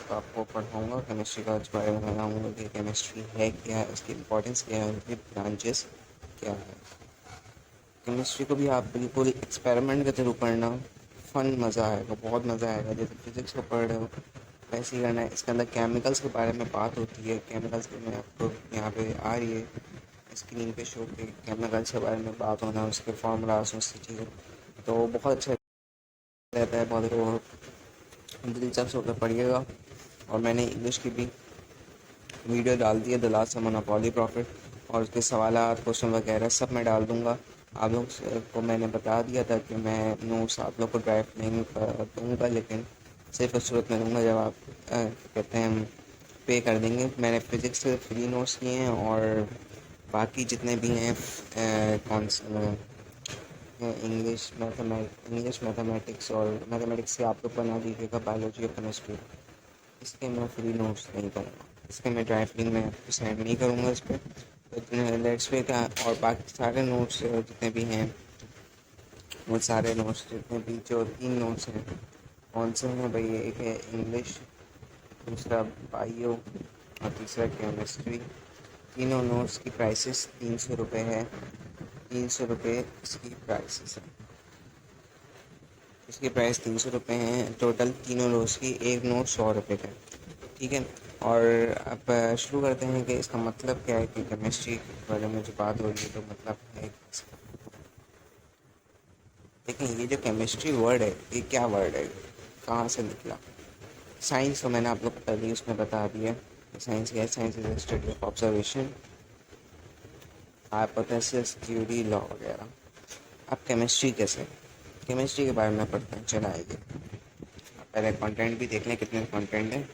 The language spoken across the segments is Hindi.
तो आपको पढ़ाऊँगा केमिस्ट्री का इस बारे में बताऊँगा कि केमिस्ट्री है क्या है, उसकी इम्पोर्टेंस क्या है, उसकी ब्रांचेस क्या है। केमिस्ट्री को भी आप बिल्कुल एक्सपेरिमेंट के थ्रू पढ़ना, फ़न मज़ा आएगा, बहुत मज़ा आएगा। जैसे फिज़िक्स को पढ़ रहे हो वैसे ही करना है। इसके अंदर केमिकल्स के बारे में बात होती है, केमिकल्स की मैं आपको यहाँ पे आ रही है स्क्रीन पे शो पे केमिकल्स के बारे में बात होना, उसके फार्मूलाज, उसकी चीज़ें, तो बहुत अच्छा रहता है। बहुत दिलचस्प होकर पढ़िएगा। और मैंने इंग्लिश की भी वीडियो डाल दी है, द लास्ट मोनोपोली प्रॉफिट, और उसके सवालात, क्वेश्चन वगैरह सब मैं डाल दूँगा। आप लोग को मैंने बता दिया था कि मैं नोट्स आप लोग को ड्राइव नहीं दूँगा, लेकिन सिर्फ उस सूरत में दूँगा जब आप कहते हैं पे कर देंगे। मैंने फ़िज़िक्स के फ्री नोट्स लिए हैं, और बाकी जितने भी हैं इंग्लिश मैथमेटिक्स और मैथमेटिक्स के आप लोग बना दीजिएगा, बायोलॉजी और केमिस्ट्री, इसके मैं फ्री नोट्स नहीं करूँगा, इसके मैं ड्राइव लिंक में आपको सेंड नहीं करूँगा इस पर। तो लेट्स पे का और बाकी सारे नोट्स जितने भी हैं, वो सारे नोट्स जितने भी जो 3 नोट्स हैं, कौन से हैं भाई? एक है इंग्लिश, दूसरा बायो और तीसरा केमिस्ट्री। तीनों नोट्स की प्राइसेस 300 रुपये है। 300 रुपये इसकी प्राइसेस है। इसकी प्राइस 300 रुपये हैं टोटल, तीनों नोट्स की। एक नोट 100 रुपये का है, ठीक है। और अब शुरू करते हैं कि इसका मतलब क्या है, कि केमिस्ट्री के बारे में जो बात हो रही है तो मतलब है इसका। लेकिन ये जो केमिस्ट्री वर्ड है, ये क्या वर्ड है, कहाँ से निकला? साइंस तो मैंने आप लोग को पहले ही उसमें बता दिया। साइंस क्या है? Science is the study of observation, hypothesis, theory, law वगैरह। अब केमिस्ट्री कैसे? केमिस्ट्री के बारे में पढ़ते हैं, चला आइए। पहले कंटेंट भी देख लें, कितने कंटेंट है।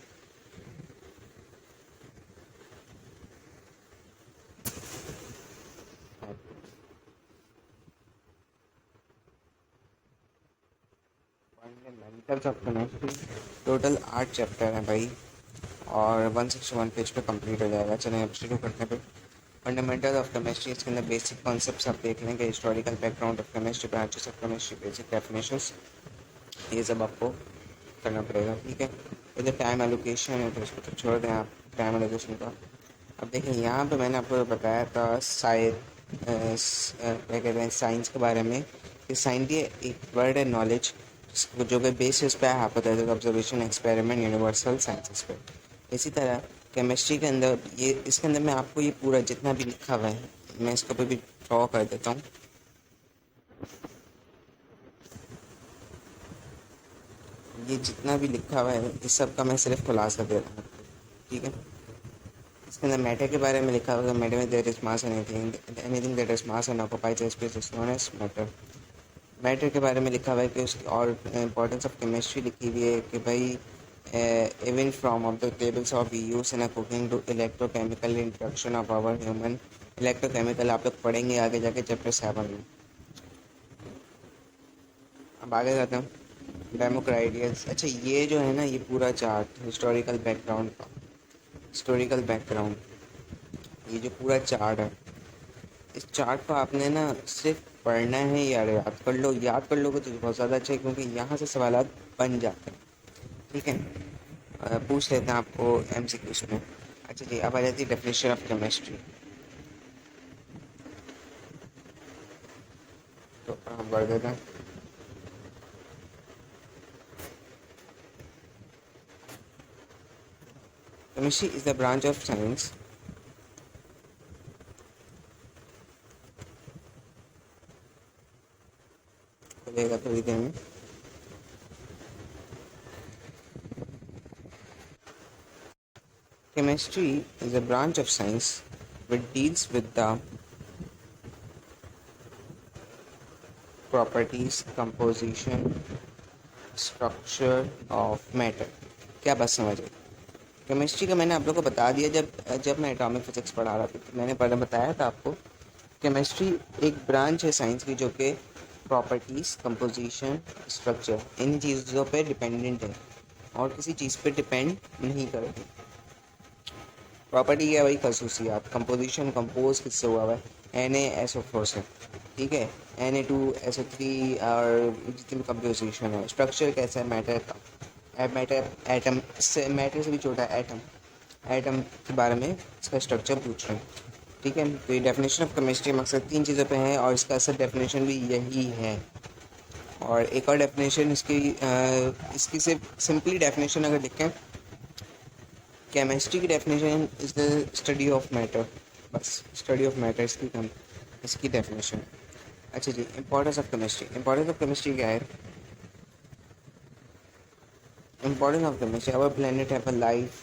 Fundamentals of chemistry, total 8 chapter हैं भाई, और 161 पेज पे कंप्लीट हो जाएगा। चलें अब शुरू करते हैं। फंडामेंटल ऑफ केमिस्ट्री, इसके अंदर बेसिक कॉन्सेप्ट्स आप देख लेंगे, historical background of chemistry, branches of chemistry, basic definitions, ये सब आपको करना पड़ेगा, ठीक है। इधर टाइम एलोकेशन है तो इसको तो छोड़ दें आप, टाइम एलोकेशन का। अब देखिए यहाँ पे मैंने आपको बताया था शायद क्या कहते हैं साइंस के बारे में, कि साइंस ये एक वर्ड है नॉलेज, जो कि बेसिस पे है hypothesis, observation, experiment, universal sciences पे। इसी तरह केमिस्ट्री के अंदर ये, इसके अंदर मैं आपको ये पूरा जितना भी लिखा हुआ है, मैं इसको भी ड्रॉ कर देता हूँ। ये जितना भी लिखा हुआ है इस सब का मैं सिर्फ खुलासा दे रहा हूँ, ठीक है। इसके अंदर मैटर के बारे में लिखा हुआ है, मैटर में there is mass, anything that is mass and occupies space is known as matter. Matter के बारे में लिखा हुआ है कि उसकी, और इम्पोर्टेंस ऑफ केमिस्ट्री लिखी हुई है कि भाई even from of the tables of use in cooking to electrochemical introduction of our human. Electrochemical आप लोग पढ़ेंगे आगे जाके चैप्टर 7 में। अब आगे जाते हैं, डेमोक्राइडियस। अच्छा, ये जो है ना, ये पूरा चार्ट हिस्टोरिकल बैकग्राउंड का, हिस्टोरिकल बैकग्राउंड, ये जो पूरा चार्ट है, इस चार्ट को आपने ना सिर्फ पढ़ना है, यार याद कर लो। याद कर लोगे तो बहुत ज़्यादा अच्छा है, क्योंकि यहाँ से सवाल बन जाते हैं, ठीक है। पूछ लेते हैं आपको एमसीक्यूज में। अच्छा जी, अब आ जाती है डेफिनेशन ऑफ केमिस्ट्री। तो हम बढ़ देते हैं। Chemistry is the branch of science खुलेगा थोड़ी देर में। Chemistry is a branch of science which deals with the properties, composition, structure of matter। क्या बात समझ आई? केमिस्ट्री का मैंने आप लोगों को बता दिया, जब मैं एटॉमिक फिजिक्स पढ़ा रहा था तो मैंने पहले बताया था आपको, केमिस्ट्री एक ब्रांच है साइंस की जो कि प्रॉपर्टीज़, कंपोजिशन, स्ट्रक्चर, इन चीज़ों पे डिपेंडेंट है और किसी चीज़ पे डिपेंड नहीं करती। प्रॉपर्टी है वही खसूसियात। कंपोजिशन, कंपोज किससे हुआ हुआ है? Na SO4 से, ठीक है। Na2SO3 और जितनी भी कंपोजिशन है। स्ट्रक्चर कैसा है मैटर का? मैटर, एटम से, मैटर से भी छोटा है एटम, एटम के बारे में इसका स्ट्रक्चर पूछ रहे हैं। ठीक है, तो ये डेफिनेशन ऑफ केमिस्ट्री मकसद 3 चीज़ों पे है और इसका असल डेफिनेशन भी यही है। और एक और डेफिनेशन इसकी सिर्फ सिंपली डेफिनेशन अगर लिखें, केमिस्ट्री की definition is the study of matter, बस स्टडी ऑफ मैटर इसकी डेफिनेशन। अच्छा जी, importance of chemistry. Importance of chemistry क्या है? Importance of chemistry, our planet have a life,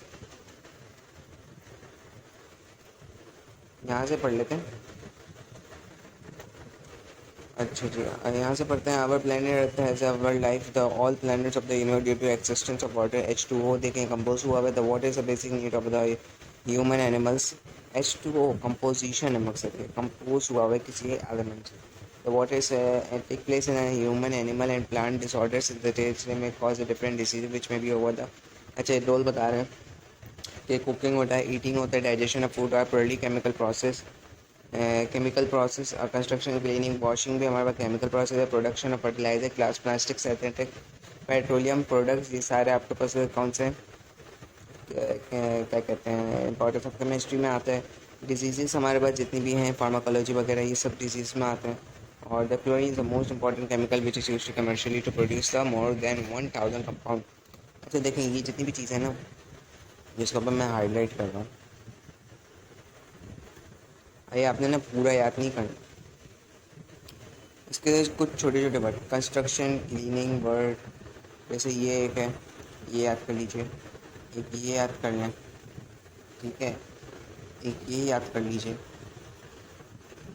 यहाँ से पढ़ लेते हैं। अच्छा जी, यहाँ से पढ़ते हैं। Our planet earth has our life, the all planets of the universe due to existence of water, H2O देखें कंपोज हुआ है, the water is a basic need of the human animals. H2O composition है, मकसद है कंपोज हुआ है किसी एलिमेंट से। The water is take place in human animal and plant disorders में cause a different disease which में बी ओवर द। अच्छा, रोल बता रहे हैं कि कुकिंग होता है, ईटिंग होता है, डाइजेशन ऑफ फूड और purely chemical process, chemical process, construction, cleaning, washing भी हमारे पास केमिकल प्रोसेस है, production of fertiliser, glass, plastic, synthetic, petroleum products, ये सारे आपके पास कौन से क्या कहते हैं, इंपॉर्टेंस ऑफ केमिस्ट्री में आते हैं। डिजीज़ हमारे पास जितनी भी हैं, फार्माकोलॉजी वगैरह, ये सब डिजीज़ में आते हैं। और the chlorine is the most important chemical which is used commercially to produce the more than 1000 compound. अच्छा देखें, ये जितनी भी चीज़ें हैं ना, जिसके ऊपर मैं हाईलाइट कर रहा हूँ, ये आपने ना पूरा याद नहीं करना। इसके कुछ छोटे छोटे वर्ड, कंस्ट्रक्शन, क्लीनिंग वर्ड, जैसे ये एक है, ये याद कर लीजिए, एक ये याद कर लें, ठीक है, एक ये याद कर लीजिए।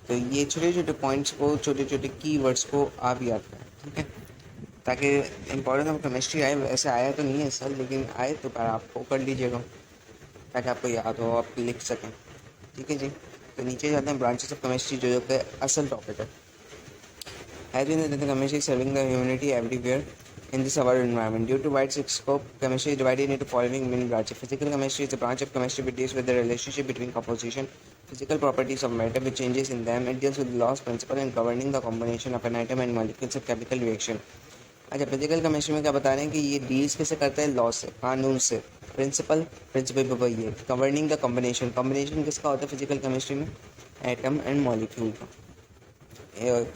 तो ये छोटे छोटे पॉइंट्स को, छोटे छोटे की वर्ड्स को आप याद करें, ठीक है, ताकि इंपॉर्टेंस ऑफ केमिस्ट्री आए। वैसे आया तो नहीं है सर, लेकिन आए तो पर आपको कर लीजिएगा ताकि आपको याद हो, आप लिख सकें, ठीक है जी। तो नीचे जाते हैं, ब्रांचेस ऑफ केमिस्ट्री, जो कि असल टॉपिक है। Has been the chemistry serving the humanity everywhere in this our environment. Due to wide scope, chemistry is divided into following main branches. Physical chemistry is a branch of chemistry which deals with the relationship between composition, physical properties of matter which changes in them. It deals with Law's principle and governing the combination of an atom and molecules of chemical reaction. अच्छा, फिजिकल केमिस्ट्री में क्या बता रहे हैं कि ये डील्स कैसे करता है, लॉ से, कानून से, प्रिंसिपल भी वही है, गवर्निंग द कॉम्बिनेशन। कॉम्बिनेशन किसका होता है फिजिकल केमिस्ट्री में? एटम एंड मॉलिक्यूल का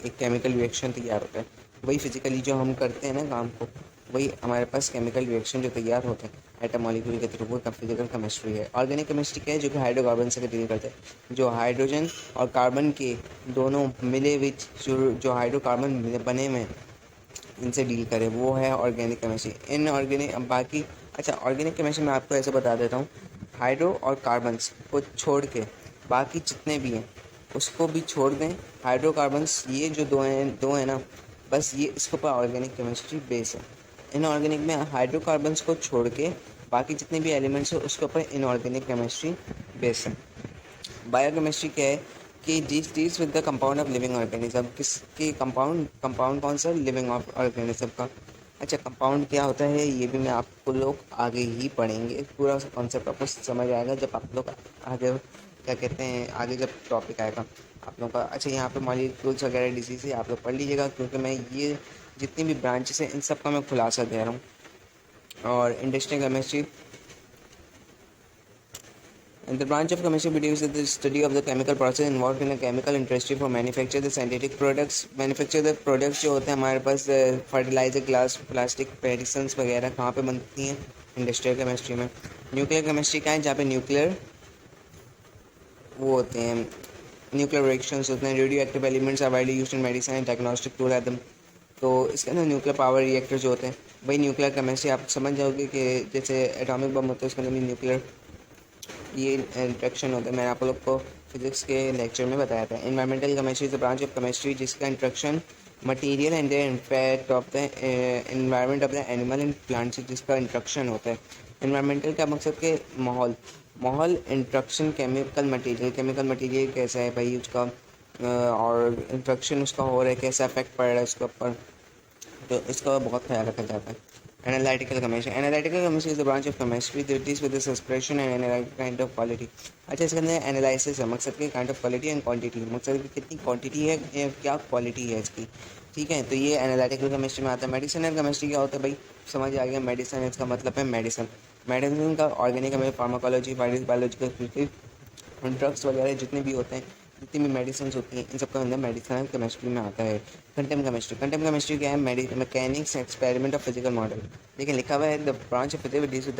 एक केमिकल रिएक्शन तैयार होता है। वही फिजिकली जो हम करते हैं ना काम को, वही हमारे पास केमिकल रिएक्शन जो तैयार होते हैं एटम मॉलिक्यूल के थ्रू, वो फिजिकल केमिस्ट्री है। ऑर्गेनिक केमिस्ट्री क्या है? जो कि हाइड्रोकार्बन से डील करते हैं, जो हाइड्रोजन और कार्बन के दोनों मिले विच जो हाइड्रोकार्बन बने में इनसे डील करे, वो है ऑर्गेनिक केमिस्ट्री। इन ऑर्गेनिक बाकी, अच्छा ऑर्गेनिक केमिस्ट्री में आपको ऐसे बता देता हूँ, हाइड्रो और कार्बन्स को छोड़ के बाकी जितने भी हैं उसको भी छोड़ दें। हाइड्रोकार्बन्स ये जो दो हैं ना, बस ये इसके ऊपर ऑर्गेनिक केमिस्ट्री बेस है। इनऑर्गेनिक में हाइड्रोकार्बन्स को छोड़ के बाकी जितने भी एलिमेंट्स हैं उसके ऊपर इनऑर्गेनिक केमिस्ट्री बेस है। बायोकेमिस्ट्री क्या है कि deals with the compound of living organism. किसके कंपाउंड कौन सा? लिविंग ऑर्गेनिज्म का। अच्छा, कंपाउंड क्या होता है ये भी मैं आपको लोग आगे ही पढ़ेंगे, पूरा कॉन्सेप्ट आपको समझ आएगा जब आप लोग आगे क्या कहते हैं, आगे जब टॉपिक आएगा आप लोगों का। अच्छा, यहाँ पे मॉलिक्यूल्स वगैरह डिजीज है, आप लोग पढ़ लीजिएगा, क्योंकि मैं ये जितनी भी ब्रांचेस हैं इन सब का मैं खुलासा दे रहा हूँ। और industrial chemistry, and the branch of chemistry produces the study of the chemical process involved in a chemical industry for manufacture the synthetic products, manufacture the products जो होते हैं हमारे पास फर्टिलाइजर, ग्लास, प्लास्टिक, मेडिसिन्स वगैरह कहाँ पे बनती हैं? इंडस्ट्रियल केमिस्ट्री में। न्यूक्लियर केमिस्ट्री क्या है? जहाँ पे न्यूक्लियर वो होते हैं, न्यूक्लियर रिएक्शंस होते हैं। Radioactive elements are widely used in medicine and diagnostic tool atom. तो इसके अंदर न्यूक्लियर पावर रिएक्टर जो होते हैं, वही न्यूक्लियर केमिस्ट्री। आप समझ जाओगे कि जैसे एटॉमिक बम होता है उसके अंदर भी न्यूक्लियर ये इंट्रैक्शन होता है। मैंने आप लोग को फिजिक्स के लेक्चर में बताया था। Environmental chemistry is the branch of chemistry जिसका interaction material and the effect of the environment of the animal and plants, जिसका इंट्रैक्शन होता है। एनवायरमेंटल का मकसद के माहौल इंट्रैक्शन, केमिकल मटेरियल कैसा है भाई उसका, और इंट्रैक्शन उसका हो रहा है, कैसा इफेक्ट पड़ रहा है उसके ऊपर, तो इसका बहुत ख्याल रखा जाता है। Analytical chemistry is a branch of chemistry that deals with the expression and analytic kind of quality. अच्छा, इसके अंदर एनालिसिस है, मकसद के kind of quality and quantity, मकसद की कितनी क्वांटिटी है या क्या क्वालिटी है इसकी। ठीक है, तो ये एनालिटिकल केमिस्ट्री में आता है। मेडिसिनल केमिस्ट्री क्या होता है भाई, समझ आ गया। मेडिसिन इसका मतलब है मेडिसिन। मेडिसिन का ऑर्गेनिक में फार्माकोलॉजी, बायोलॉजिकल, ड्रग्स वगैरह जितने भी होते हैं, जितनी भी मेडिसिन होती हैं, इन सबका अंदर मेडिसिनल केमिस्ट्री में आता है। कंटेम केमिस्ट्री क्या है, mechanics experiment of physical model. लेकिन लिखा हुआ है the branch of physics deals with the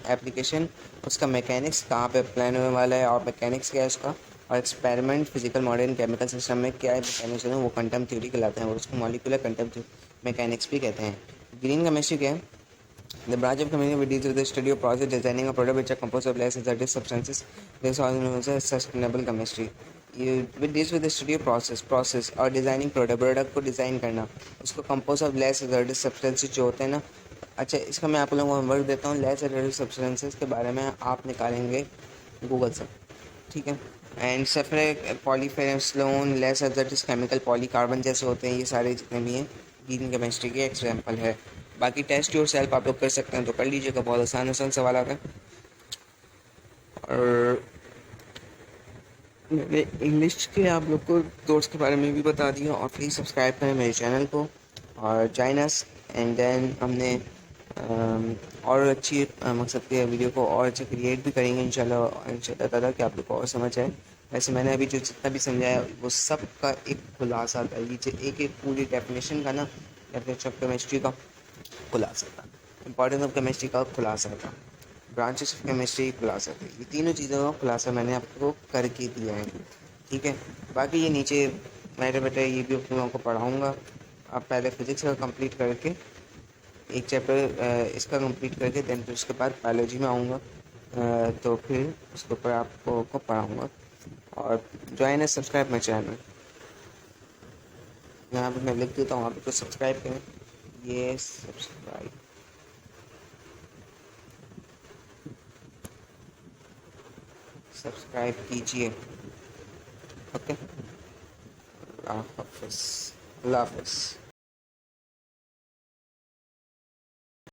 application उसका मैकेनिक्स कहाँ पे अप्लाई होने वाला है, और मैकेनिक्स क्या है उसका, और experiment physical model chemical system में क्या मैकेनिज्म है, वो क्वांटम थ्योरी कहलाते हैं, और उसको मॉलिक्यूलर क्वांटम मैकेनिक्स भी कहते हैं। ग्रीन केमिस्ट्री क्या है, the branch of chemistry which deals with the study of process designing a product which are composed of less acidic substances. This also known as sustainable chemistry. ये which deals with the study of process और डिज़ाइनिंग प्रोडक्ट को डिज़ाइन करना, उसको कंपोज ऑफ लेस एजर्टिक सब्सटेंसेस जो होते हैं ना। अच्छा, इसका मैं आप लोगों को होमवर्क देता हूँ। लेस एजर्टिक सब्सटेंसेस के बारे में आप निकालेंगे गूगल से, ठीक है। एंड सल्फ्यूरिक पॉलीफेनोलोन, लेस एजर्टिक केमिकल पॉलीकार्बन जैसे होते हैं, ये सारे जितने भी हैं ग्रीन केमिस्ट्री के एग्जाम्पल है। बाकी टेस्ट योर सेल्फ आप लोग कर सकते हैं, तो कर लीजिएगा, बहुत आसान आसान सवाल आता है। और मैंने इंग्लिश के आप लोग को कोर्स के बारे में भी बता दिया, और प्लीज़ सब्सक्राइब करें मेरे चैनल को और जॉइन अस। एंड देन हमने और अच्छी मकसद के वीडियो को और अच्छे क्रिएट भी करेंगे इंशाल्लाह ताला, कि आप लोग को और समझ आए। वैसे मैंने अभी जो जितना भी समझाया वो सब का एक खुलासा था, ये जो एक एक पूरी डेफिनेशन का ना, डेफिनेशन ऑफ केमिस्ट्री का खुलासा था, इंपॉर्टेंस ऑफ केमिस्ट्री का खुलासा था, ब्रांचेस ऑफ केमिस्ट्री खुलासा था। ये तीनों चीज़ों का खुलासा मैंने आपको करके दिया है, ठीक है। बाकी ये नीचे बैठे बैठे ये भी आप लोगों को पढ़ाऊँगा। आप पहले फिज़िक्स का कंप्लीट करके एक चैप्टर इसका कंप्लीट करके देन फिर उसके बाद बायोलॉजी में आऊँगा, तो फिर उसके ऊपर आपको को पढ़ाऊँगा। और ज्वाइन है, सब्सक्राइब माई चैनल, यहाँ पर मैं लिख देता हूँ, आप तो सब्सक्राइब करें, ये सब्सक्राइब कीजिए, ओके। अल्लाह हाफिज़।